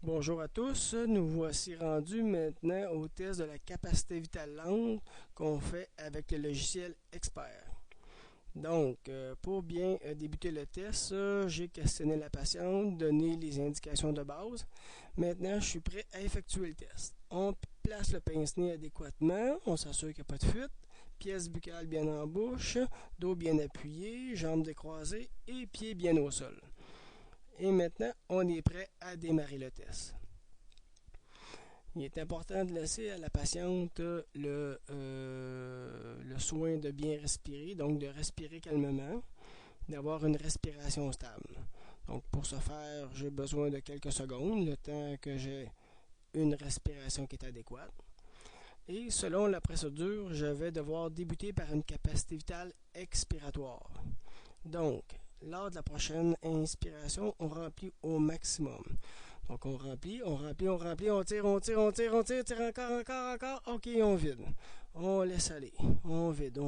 Bonjour à tous, nous voici rendus maintenant au test de la capacité vitale lente qu'on fait avec le logiciel Expert. Donc, pour bien débuter le test, j'ai questionné la patiente, donné les indications de base. Maintenant, je suis prêt à effectuer le test. On place le pince-nez adéquatement, on s'assure qu'il n'y a pas de fuite, pièce buccale bien en bouche, dos bien appuyé, jambes décroisées et pieds bien au sol. Et maintenant, on est prêt à démarrer le test. Il est important de laisser à la patiente le soin de bien respirer, donc de respirer calmement, d'avoir une respiration stable. Donc pour ce faire, j'ai besoin de quelques secondes, le temps que j'ai une respiration qui est adéquate. Et selon la procédure, je vais devoir débuter par une capacité vitale expiratoire. Donc, lors de la prochaine inspiration, on remplit au maximum. Donc on remplit, on tire, tire encore. Ok, on vide. On laisse aller. On vide.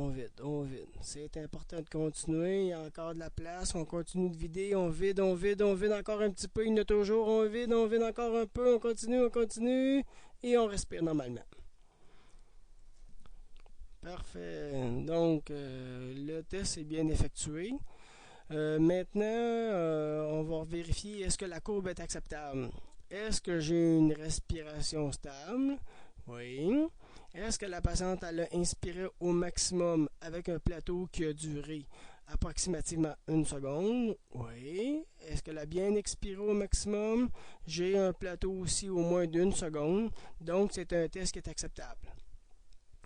C'est important de continuer. Il y a encore de la place. On continue de vider. On vide encore un petit peu. Il y en a toujours. On vide encore un peu. On continue. Et on respire normalement. Parfait. Donc, le test est bien effectué. Maintenant, on va vérifier est-ce que la courbe est acceptable. Est-ce que j'ai une respiration stable? Oui. Est-ce que la patiente a inspiré au maximum avec un plateau qui a duré approximativement 1 seconde? Oui. Est-ce qu'elle a bien expiré au maximum? J'ai un plateau aussi au moins d'1 seconde. Donc, c'est un test qui est acceptable.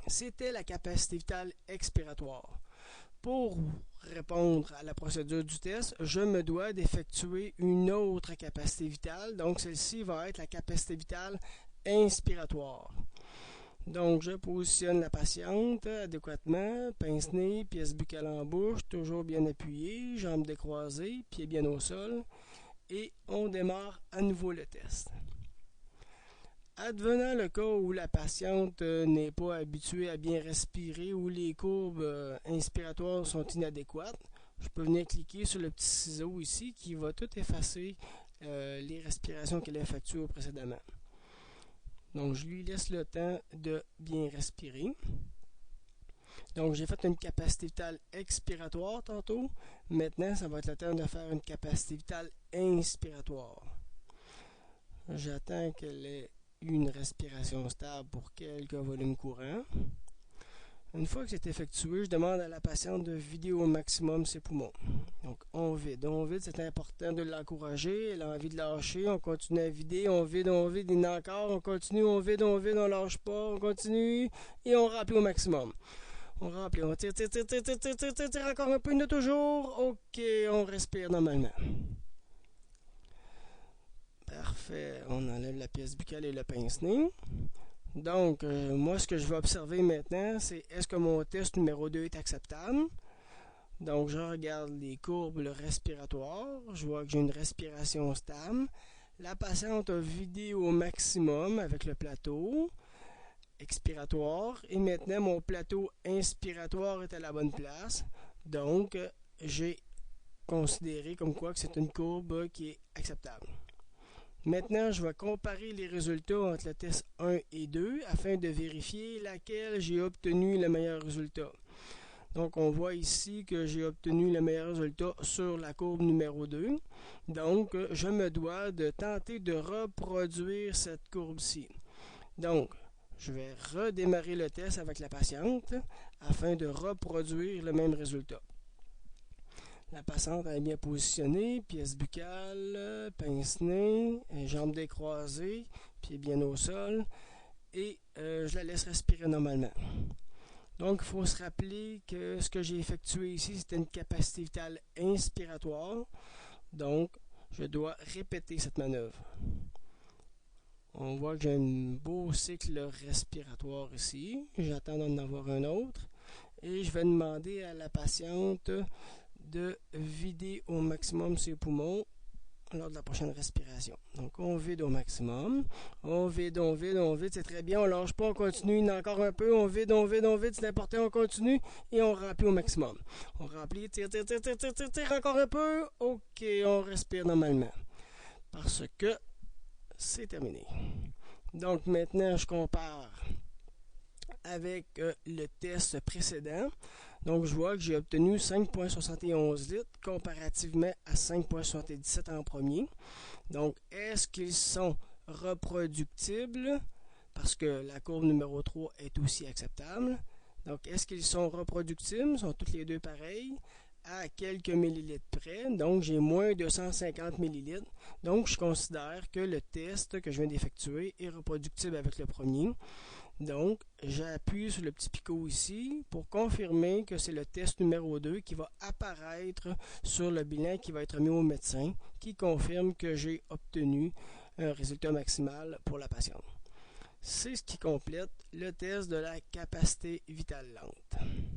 C'était la capacité vitale expiratoire. Pour répondre à la procédure du test, je me dois d'effectuer une autre capacité vitale. Donc, celle-ci va être la capacité vitale inspiratoire. Donc, je positionne la patiente adéquatement, pince-nez, pièce buccale en bouche, toujours bien appuyé, jambes décroisées, pieds bien au sol. Et on démarre à nouveau le test. Advenant le cas où la patiente n'est pas habituée à bien respirer ou les courbes inspiratoires sont inadéquates, je peux venir cliquer sur le petit ciseau ici qui va tout effacer les respirations qu'elle a effectuées précédemment. Donc je lui laisse le temps de bien respirer. Donc j'ai fait une capacité vitale expiratoire tantôt. Maintenant, ça va être le temps de faire une capacité vitale inspiratoire. J'attends qu'elle ait une respiration stable pour quelques volumes courants. Une fois que c'est effectué, je demande à la patiente de vider au maximum ses poumons. Donc on vide, c'est important de l'encourager, elle a envie de lâcher, on continue à vider, on vide, il y en a encore, on continue, on vide, on lâche pas, on continue et on remplit au maximum. On remplit, on tire encore un peu, il y en a toujours. Ok, on respire normalement. Parfait, on enlève la pièce buccale et le pince-nez. Donc, moi, ce que je vais observer maintenant, c'est est-ce que mon test numéro 2 est acceptable? Donc, je regarde les courbes respiratoires. Je vois que j'ai une respiration stable. La patiente a vidé au maximum avec le plateau expiratoire. Et maintenant, mon plateau inspiratoire est à la bonne place. Donc, j'ai considéré comme quoi que c'est une courbe qui est acceptable. Maintenant, je vais comparer les résultats entre le test 1 et 2 afin de vérifier laquelle j'ai obtenu le meilleur résultat. Donc, on voit ici que j'ai obtenu le meilleur résultat sur la courbe numéro 2. Donc, je me dois de tenter de reproduire cette courbe-ci. Donc, je vais redémarrer le test avec la patiente afin de reproduire le même résultat. La patiente est bien positionnée, pièce buccale, pince-nez, jambes décroisées, pieds bien au sol, et je la laisse respirer normalement. Donc, il faut se rappeler que ce que j'ai effectué ici, c'était une capacité vitale inspiratoire. Donc, je dois répéter cette manœuvre. On voit que j'ai un beau cycle respiratoire ici. J'attends d'en avoir un autre. Et je vais demander à la patiente de vider au maximum ses poumons lors de la prochaine respiration. Donc, on vide au maximum. On vide, c'est très bien. On lâche pas, on continue. Il y en a encore un peu. On vide, c'est important, on continue. Et on remplit au maximum. On remplit, tire encore un peu. Ok, on respire normalement. Parce que c'est terminé. Donc maintenant, je compare avec le test précédent. Donc je vois que j'ai obtenu 5,71 litres comparativement à 5,77 en premier. Donc est-ce qu'ils sont reproductibles? Parce que la courbe numéro 3 est aussi acceptable. Donc est-ce qu'ils sont reproductibles? Sont toutes les deux pareilles à quelques millilitres près. Donc j'ai moins de 150 millilitres. Donc je considère que le test que je viens d'effectuer est reproductible avec le premier. Donc, j'appuie sur le petit picot ici pour confirmer que c'est le test numéro 2 qui va apparaître sur le bilan qui va être mis au médecin, qui confirme que j'ai obtenu un résultat maximal pour la patiente. C'est ce qui complète le test de la capacité vitale lente.